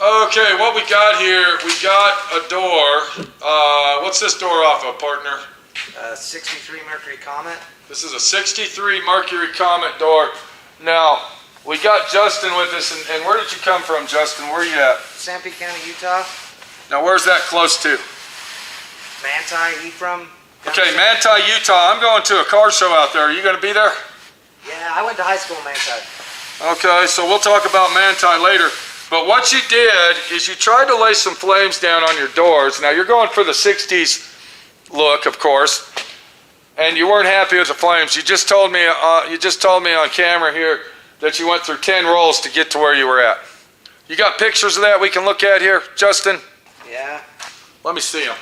Okay, what we got here, we got a door. What's this door off of, partner? 63 Mercury Comet. This is a 63 Mercury Comet door. Now, we got Justin with us, and where did you come from, Justin? Where are you at? Sanpete County, Utah. Now, where's that close to? Manti, Ephraim. Okay, Manti, Utah. I'm going to a car show out there. Are you going to be there? Yeah, I went to high school in Manti. Okay, so we'll talk about Manti later. But what you did is you tried to lay some flames down on your doors. Now, you're going for the 60s look, of course, and you weren't happy with the flames. You just told me on camera here that you went through 10 rolls to get to where you were at. You got pictures of that we can look at here, Justin? Yeah. Let me see them.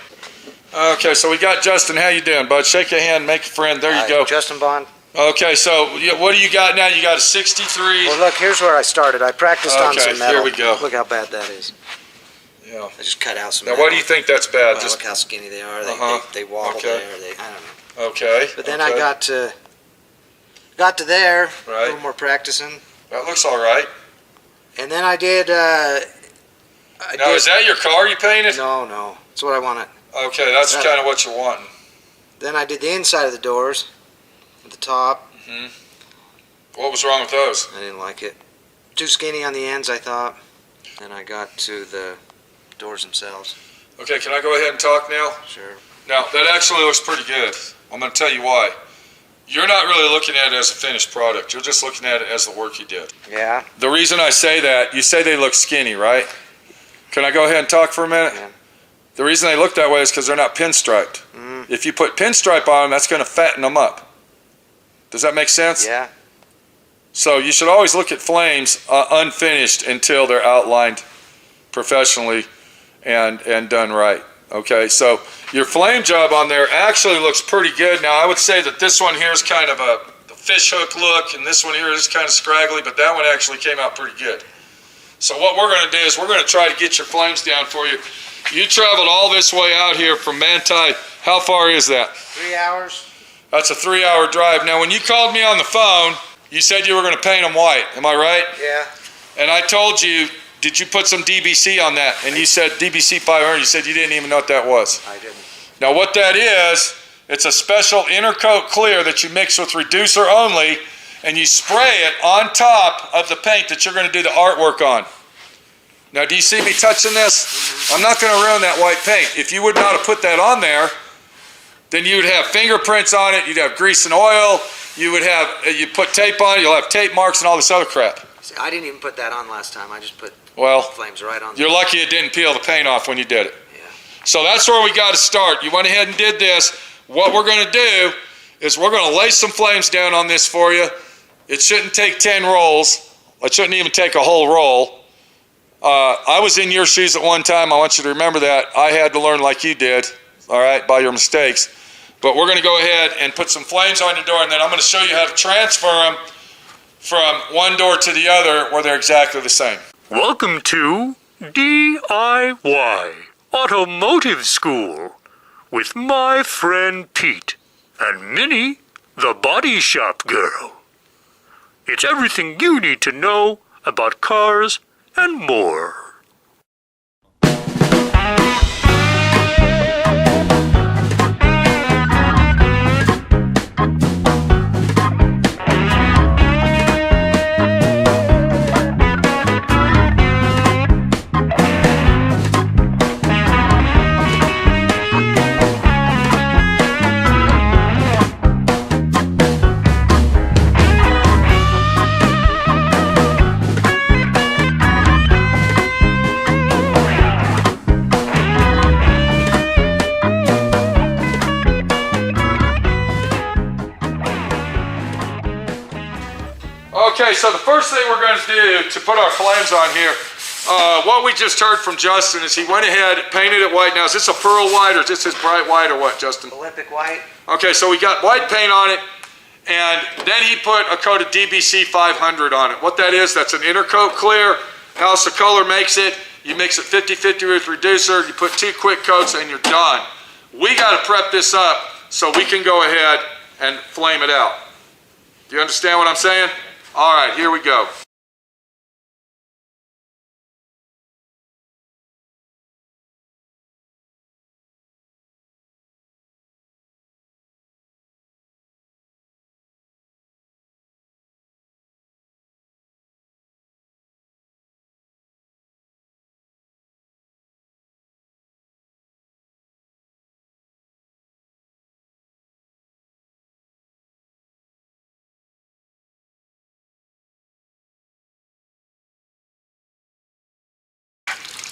Okay, so we got Justin. How you doing, bud? Shake a hand, make a friend. There you go. Justin Bond. Okay, so what do you got now? You got a 63. Well, look, here's where I started. I practiced on some metal. Here we go. Look how bad that is. Yeah. I just cut out some Now, metal. why do you think that's bad? Well, look how skinny they are. They wobble there. I don't know. Okay. But then I got to there. Right. A little more practicing. That looks all right. And then I did. Is that your car you painted? No. That's what I wanted. Okay, that's kind of what you're wanting. Then I did the inside of the doors, at the top. Mm-hmm. What was wrong with those? I didn't like it. Too skinny on the ends, I thought. Then I got to the doors themselves. Okay, can I go ahead and talk now? Sure. Now, that actually looks pretty good. I'm going to tell you why. You're not really looking at it as a finished product. You're just looking at it as the work you did. Yeah. The reason I say that, you say they look skinny, right? Can I go ahead and talk for a minute? Yeah. The reason they look that way is because they're not pinstriped. If you put pinstripe on them, that's going to fatten them up. Does that make sense? Yeah. So you should always look at flames unfinished until they're outlined professionally and done right. Okay, so your flame job on there actually looks pretty good. Now, I would say that this one here is kind of a fish hook look, and this one here is kind of scraggly, but that one actually came out pretty good. So what we're going to do is we're going to try to get your flames down for you. You traveled all this way out here from Manti. How far is that? 3 hours. That's a 3-hour drive. Now, when you called me on the phone, you said you were going to paint them white. Am I right? Yeah. And I told you, did you put some DBC on that? And you said DBC 500. You said you didn't even know what that was. I didn't. Now, what that is, it's a special intercoat clear that you mix with reducer only, and you spray it on top of the paint that you're going to do the artwork on. Now, do you see me touching this? Mm-hmm. I'm not going to ruin that white paint. If you would not have put that on there, then you would have fingerprints on it, you'd have grease and oil, you put tape on it, you'll have tape marks and all this other crap. See, I didn't even put that on last time. I just put flames right on. You're lucky it didn't peel the paint off when you did it. Yeah. So that's where we got to start. You went ahead and did this. What we're going to do is we're going to lay some flames down on this for you. It shouldn't take 10 rolls. It shouldn't even take a whole roll. I was in your shoes at one time. I want you to remember that. I had to learn like you did, all right, by your mistakes. But we're going to go ahead and put some flames on your door, and then I'm going to show you how to transfer them from one door to the other where they're exactly the same. Welcome to D.I.Y. Automotive School with my friend Pete and Minnie, the body shop girl. It's everything you need to know about cars and more. Okay, so the first thing we're going to do to put our flames on here, what we just heard from Justin is he went ahead and painted it white. Now, is this a pearl white or is this bright white or what, Justin? Olympic white. Okay, so we got white paint on it, and then he put a coat of DBC 500 on it. What that is, that's an intercoat clear. Else the color makes it. You mix it 50-50 with reducer. You put 2 quick coats, and you're done. We got to prep this up so we can go ahead and flame it out. Do you understand what I'm saying? All right, here we go.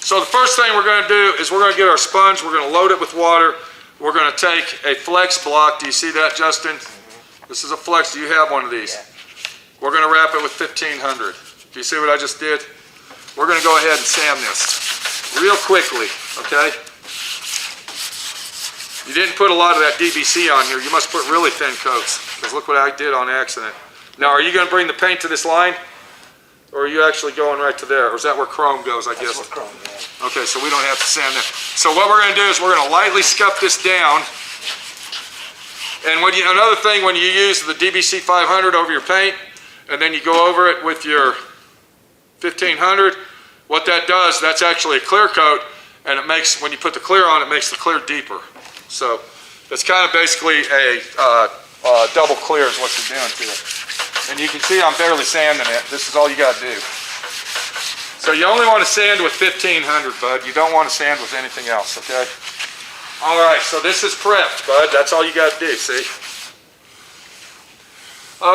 So the first thing we're going to do is we're going to get our sponge. We're going to load it with water. We're going to take a flex block. Do you see that, Justin? This is a flex. Do you have one of these? Yeah. We're going to wrap it with 1500. Do you see what I just did? We're going to go ahead and sand this real quickly, okay? You didn't put a lot of that DBC on here. You must put really thin coats, because look what I did on accident. Now, are you going to bring the paint to this line? Or are you actually going right to there? Or is that where chrome goes, I guess? That's where chrome goes. Okay, so we don't have to sand that. So what we're going to do is we're going to lightly scuff this down. And another thing, when you use the DBC 500 over your paint, and then you go over it with your 1500, what that does, that's actually a clear coat, and it makes, when you put the clear on, it makes the clear deeper. So it's kind of basically a double clear is what you're doing to it. And you can see I'm barely sanding it. This is all you got to do. So you only want to sand with 1500, bud. You don't want to sand with anything else, okay? All right, so this is prepped, bud. That's all you got to do, see?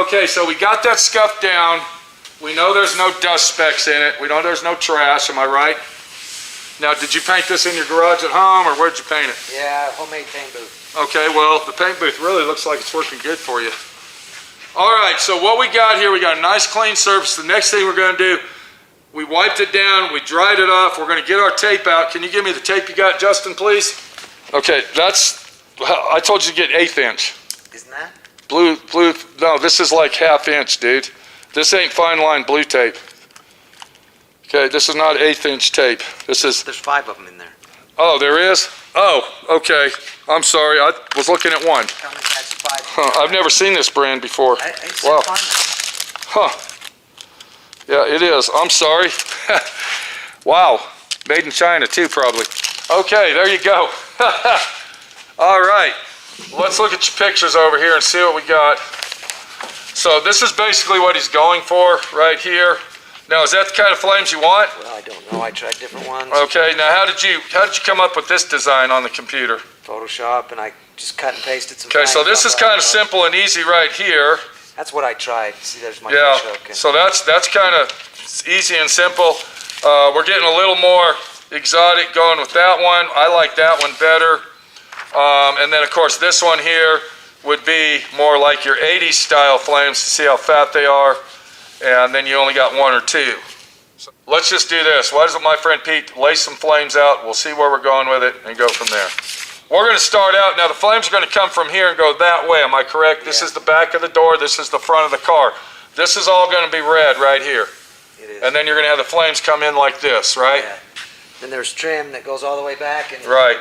Okay, so we got that scuffed down. We know there's no dust specks in it. We know there's no trash, am I right? Now, did you paint this in your garage at home, or where'd you paint it? Yeah, homemade paint booth. Okay, well, the paint booth really looks like it's working good for you. All right, so what we got here, we got a nice clean surface. The next thing we're going to do, we wiped it down, we dried it off. We're going to get our tape out. Can you give me the tape you got, Justin, please? Okay, I told you to get 1/8 inch. Isn't that? Blue, no, this is like 1/2 inch, dude. This ain't fine line blue tape. Okay, this is not 1/8 inch tape. This is... There's 5 of them in there. Oh, there is? Oh, okay. I'm sorry, I was looking at one. Tell me that's 5. Huh, I've never seen this brand before. Wow. Huh. Yeah, it is. I'm sorry. Wow. Made in China too, probably. Okay, there you go. All right. Let's look at your pictures over here and see what we got. So this is basically what he's going for right here. Now, is that the kind of flames you want? Well, I don't know. I tried different ones. Okay. Now, how did you come up with this design on the computer? Photoshop, and I just cut and pasted some. Okay, so this is kind of simple and easy right here. That's what I tried. See, there's my Yeah. fish hook. So that's kind of easy and simple. We're getting a little more exotic going with that one. I like that one better. And then, of course, this one here would be more like your 80s style flames to see how fat they are. And then you only got 1 or 2. So let's just do this. Why doesn't my friend Pete lay some flames out? We'll see where we're going with it and go from there. We're going to start out. Now, the flames are going to come from here and go that way. Am I correct? This is the back of the door. This is the front of the car. This is all going to be red right here. It is. And then you're going to have the flames come in like this, right? Yeah. Then there's trim that goes all the way back. And Right.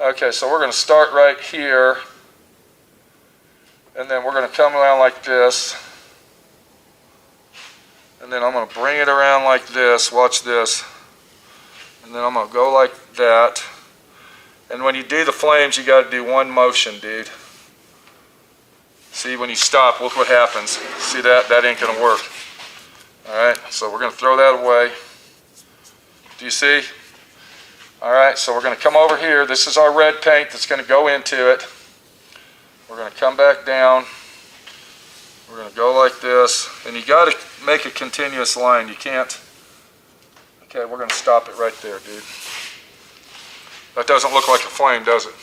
Okay, so we're going to start right here. And then we're going to come around like this. And then I'm going to bring it around like this. Watch this. And then I'm going to go like that. And when you do the flames, you got to do one motion, dude. See, when you stop, look what happens. See that? That ain't going to work. All right, so we're going to throw that away. Do you see? All right, so we're going to come over here. This is our red paint that's going to go into it. We're going to come back down. We're going to go like this. And you got to make a continuous line. You can't. Okay, we're going to stop it right there, dude. That doesn't look like a flame, does it?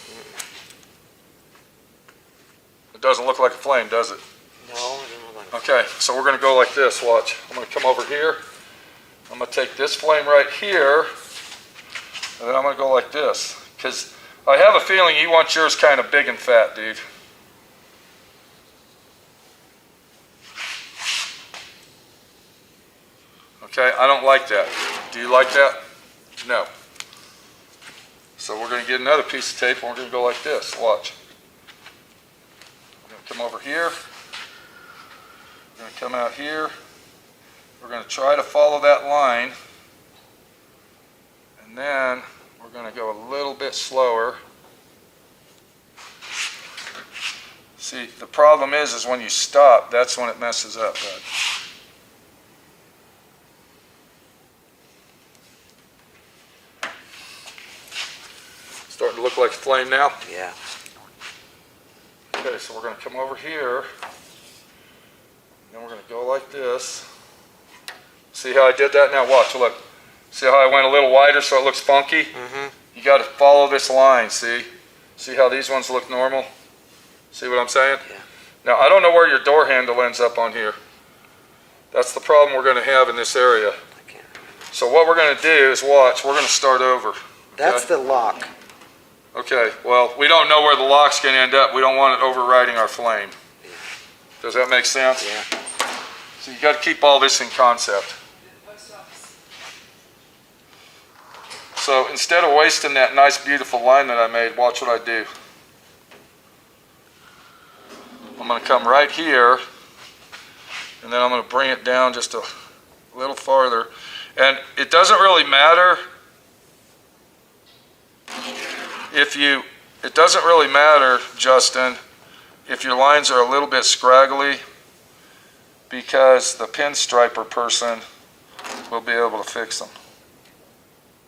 It doesn't look like a flame, does it? No, it doesn't look like Okay, so we're going to go like this. Watch. I'm going to come over here. I'm going to take this flame right here. And then I'm going to go like this. Because I have a feeling you want yours kind of big and fat, dude. Okay, I don't like that. Do you like that? No. So we're going to get another piece of tape and we're going to go like this. Watch. We're going to come over here. We're going to come out here. We're going to try to follow that line. And then we're going to go a little bit slower. See, the problem is when you stop, that's when it messes up, bud. Starting to look like a flame now? Yeah. Okay, so we're going to come over here. Then we're going to go like this. See how I did that? Now watch, look. See how I went a little wider so it looks funky? Mm-hmm. You got to follow this line, see? See how these ones look normal? See what I'm saying? Yeah. Now, I don't know where your door handle ends up on here. That's the problem we're going to have in this area. I can't remember. So what we're going to do is watch. We're going to start over. That's Okay? the lock. Okay, well, we don't know where the lock's going to end up. We don't want it overriding our flame. Yeah. Does that make sense? Yeah. So you got to keep all this in concept. So instead of wasting that nice, beautiful line that I made, watch what I do. I'm going to come right here, and then I'm going to bring it down just a little farther. And it doesn't really matter it doesn't really matter, Justin, if your lines are a little bit scraggly, because the pinstriper person will be able to fix them.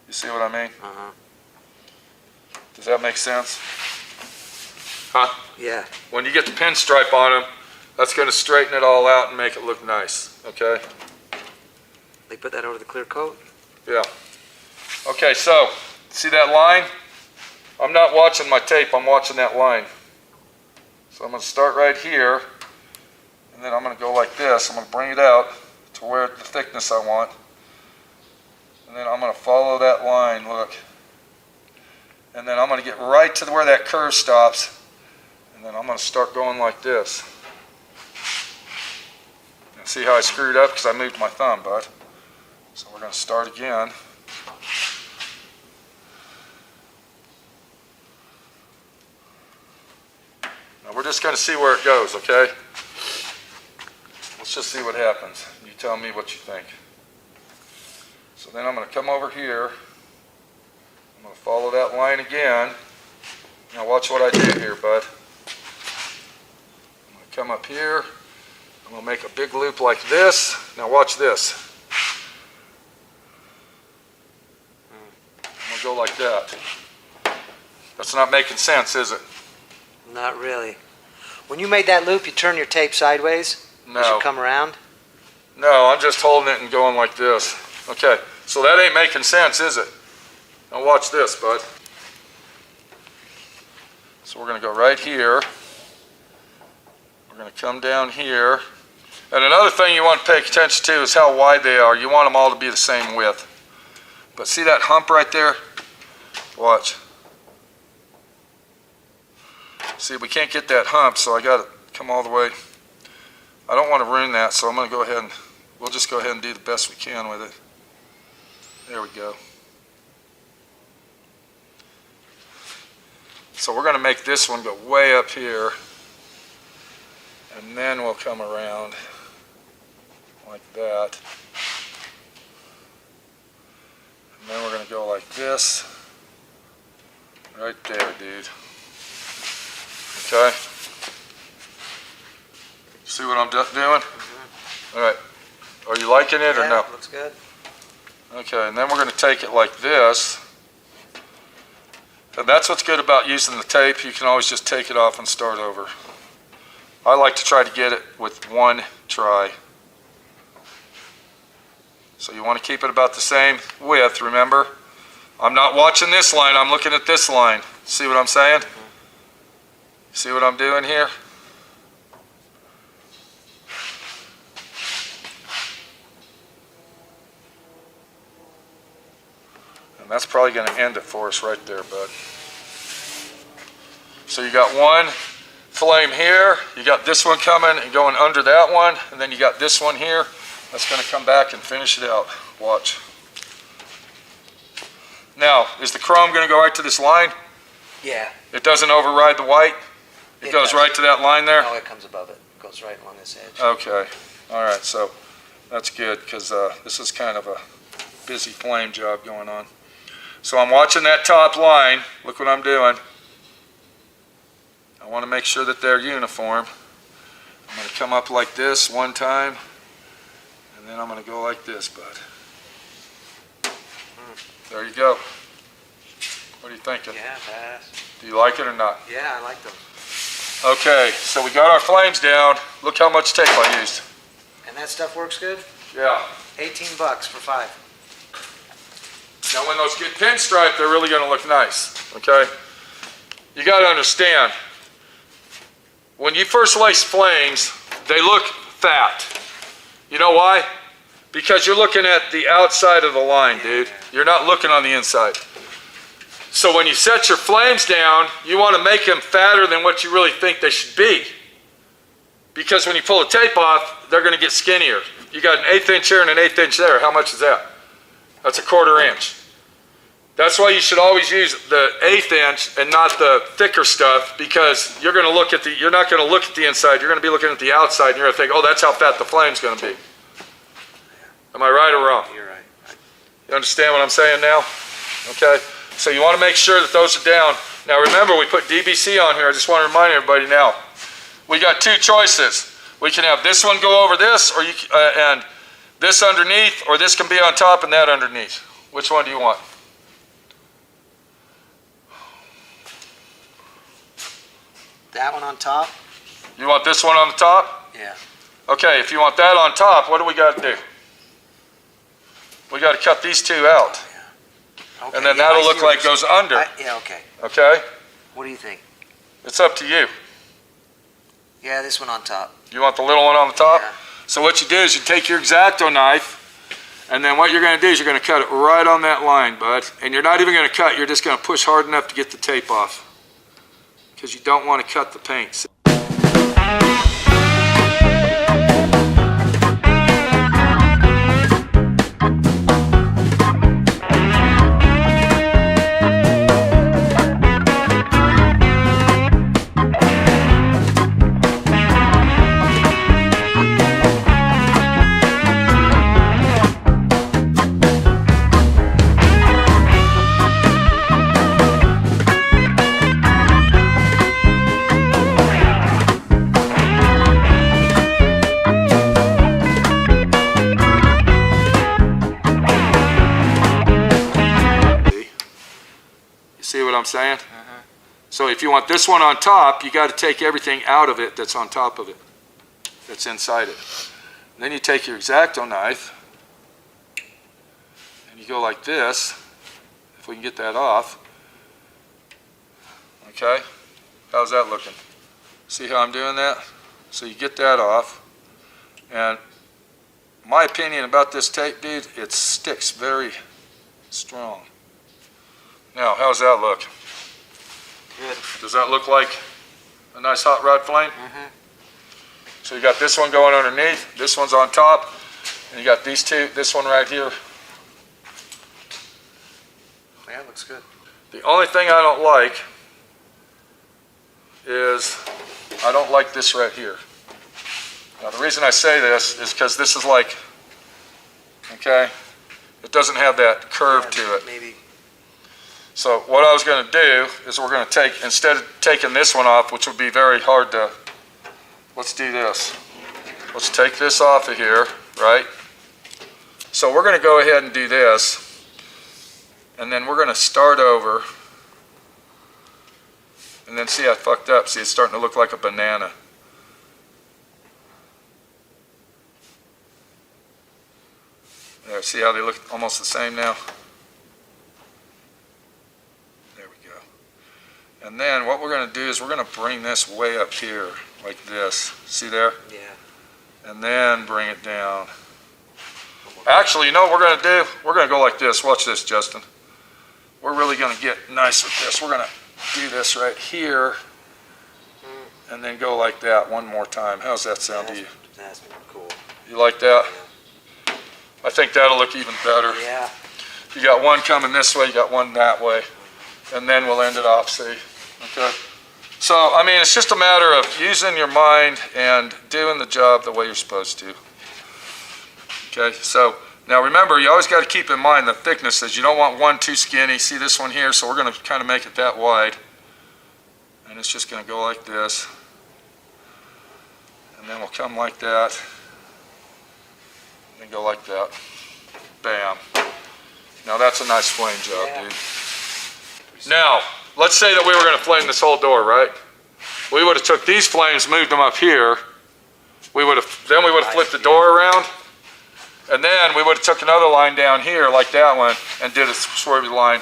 You see what I mean? Uh-huh. Does that make sense? Huh? Yeah. When you get the pinstripe on them, that's going to straighten it all out and make it look nice, okay? They put that over the clear coat? Yeah. Okay, so, see that line? I'm not watching my tape, I'm watching that line. So I'm going to start right here, and then I'm going to go like this. I'm going to bring it out to where the thickness I want. And then I'm going to follow that line, look. And then I'm going to get right to where that curve stops. And then I'm going to start going like this. And see how I screwed up because I moved my thumb, bud. So we're going to start again. Now we're just going to see where it goes, okay? Let's just see what happens. You tell me what you think. So then I'm going to come over here. I'm going to follow that line again. Now watch what I do here, bud. I'm going to come up here. I'm going to make a big loop like this. Now watch this. I'm going to go like that. That's not making sense, is it? Not really. When you made that loop, you turn your tape sideways as No. you come around? No, I'm just holding it and going like this. Okay, so that ain't making sense, is it? Now watch this, bud. So we're going to go right here. We're going to come down here. And another thing you want to pay attention to is how wide they are. You want them all to be the same width. But see that hump right there? Watch. See, we can't get that hump, so I got to come all the way. I don't want to ruin that, so I'm going to go ahead and we'll just go ahead and do the best we can with it. There we go. So we're going to make this one go way up here, and then we'll come around like that. And then we're going to go like this. Right there, dude. Okay? See what I'm doing? Mm-hmm. All right. Are you liking it or no? Looks good. Okay, and then we're going to take it like this. And that's what's good about using the tape. You can always just take it off and start over. I like to try to get it with one try. So you want to keep it about the same width, remember? I'm not watching this line, I'm looking at this line. See what I'm saying? See what I'm doing here? And that's probably going to end it for us right there, bud. So you got one flame here, you got this one coming and going under that one, and then you got this one here. That's going to come back and finish it out. Watch. Now, is the chrome going to go right to this line? Yeah. It doesn't override the white? It goes does. right to that line there? No, it comes above it. It goes right along this edge. Okay. All right, so that's good because this is kind of a busy flame job going on. So I'm watching that top line. Look what I'm doing. I want to make sure that they're uniform. I'm going to come up like this one time, and then I'm going to go like this, bud. There you go. What are you thinking? Yeah, fast. Do you like it or not? Yeah, I like them. Okay, so we got our flames down. Look how much tape I used. And that stuff works good? Yeah. $18 for 5. Now when those get pinstriped, they're really gonna look nice, okay? You gotta understand, when you first lace flames, they look fat. You know why? Because you're looking at the outside of the line, dude. You're not looking on the inside. So when you set your flames down, you want to make them fatter than what you really think they should be. Because when you pull the tape off, they're going to get skinnier. You got an 1/8 inch here and an 1/8 inch there. How much is that? That's a 1/4 inch. That's why you should always use the 1/8 inch and not the thicker stuff, because you're going to look at you're not going to look at the inside. You're going to be looking at the outside, and you're going to think, oh, that's how fat the flame's going to be. Am I right or wrong? You're right. You understand what I'm saying now? Okay. So you want to make sure that those are down. Now remember, we put DBC on here. I just want to remind everybody now. We got two choices. We can have this one go over this, or and this underneath, or this can be on top and that underneath. Which one do you want? That one on top? You want this one on the top? Yeah. Okay, if you want that on top, what do we got to do? We got to cut these two out. Okay, And then yeah, that'll I look see what like you're goes under. yeah, okay. Okay? What do you think? It's up to you. Yeah, this one on top. You want the little one on the top? Yeah. So what you do is you take your X-Acto knife, and then what you're going to do is you're going to cut it right on that line, bud. And you're not even going to cut, you're just going to push hard enough to get the tape off. Because you don't want to cut the paint. See what I'm saying? So if you want this one on top, you got to take everything out of it that's on top of it, that's inside it. Then you take your X-Acto knife, and you go like this, if we can get that off. Okay? How's that looking? See how I'm doing that? So you get that off, and my opinion about this tape, dude, it sticks very strong. Now, how's that look? Good. Does that look like a nice hot rod flame? Mm-hmm. So you got this one going underneath, this one's on top, and you got these two, this one right here. Yeah, looks good. The only thing I don't like is I don't like this right here. Now the reason I say this is because this is like, okay, it doesn't have that curve to it. Maybe. So what I was going to do is we're going to take, instead of taking this one off, which would be very hard to, let's do this. Let's take this off of here, right? So we're going to go ahead and do this, and then we're going to start over, and then see I fucked up. See, it's starting to look like a banana. There, see how they look almost the same now? And then what we're going to do is we're going to bring this way up here, like this. See there? Yeah. And then bring it down. Actually, you know what we're going to do? We're going to go like this. Watch this, Justin. We're really going to get nice with this. We're going to do this right here, and then go like that one more time. How's that sound to you? That's cool. You like that? I think that'll look even better. Yeah. You got one coming this way, you got one that way. And then we'll end it off, see? Okay. So, I mean, it's just a matter of using your mind and doing the job the way you're supposed to. Okay, so now remember, you always got to keep in mind the thicknesses. You don't want one too skinny. See this one here? So we're going to kind of make it that wide. And it's just going to go like this. And then we'll come like that. And go like that. Bam. Now that's a nice flame job, Yeah. dude. Now, let's say that we were going to flame this whole door, right? We would have took these flames, moved them up here. Then we would have flipped the door around, And then we would have took another line down here like that one and did a swervy line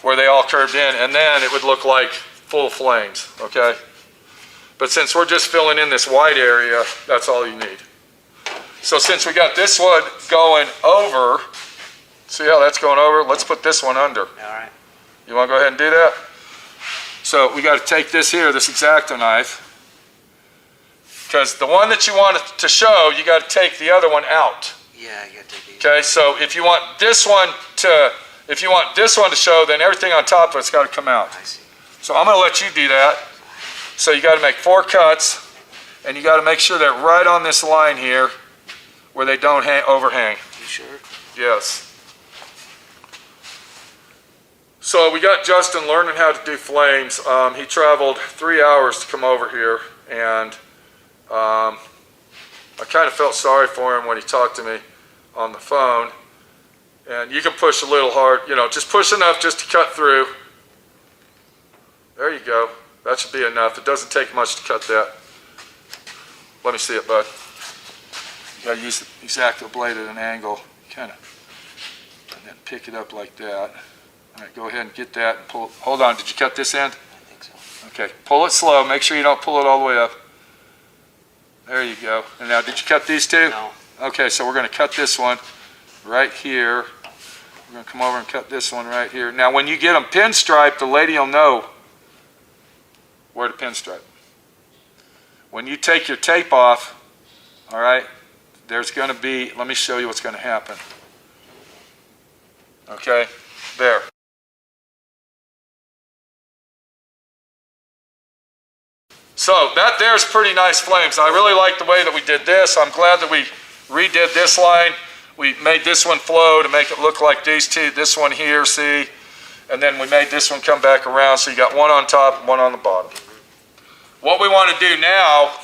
where they all curved in, and then it would look like full flames, okay? But since we're just filling in this white area, that's all you need. So since we got this wood going over, see how that's going over? Let's put this one under. All right. You want to go ahead and do that? So we got to take this here, this X-Acto knife, because the one that you want it to show, you got to take the other one out. Yeah, you got to take these. Okay, so if you want this one to show, then everything on top of it's got to come out. I see. So I'm going to let you do that. So you got to make 4 cuts, and you got to make sure they're right on this line here, where they don't overhang. You sure? Yes. So we got Justin learning how to do flames. He traveled 3 hours to come over here, and I kind of felt sorry for him when he talked to me on the phone. And you can push a little hard, just push enough just to cut through. There you go. That should be enough. It doesn't take much to cut that. Let me see it, bud. You gotta use the X-Acto blade at an angle, and then pick it up like that. All right, go ahead and get that and pull. Hold on, did you cut this end? I think so. Okay, pull it slow. Make sure you don't pull it all the way up. There you go. And now, did you cut these two? No. Okay, so we're gonna cut this one right here. We're gonna come over and cut this one right here. Now, when you get them pinstriped, the lady will know where to pinstripe. When you take your tape off, all right, there's gonna be, let me show you what's gonna happen. Okay, there. So that there's pretty nice flames. I really like the way that we did this. I'm glad that we redid this line. We made this one flow to make it look like these two, this one here, see? And then we made this one come back around, so you got one on top and one on the bottom. What we want to do now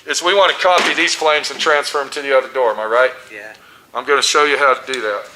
is we want to copy these flames and transfer them to the other door, am I right? Yeah. I'm going to show you how to do that.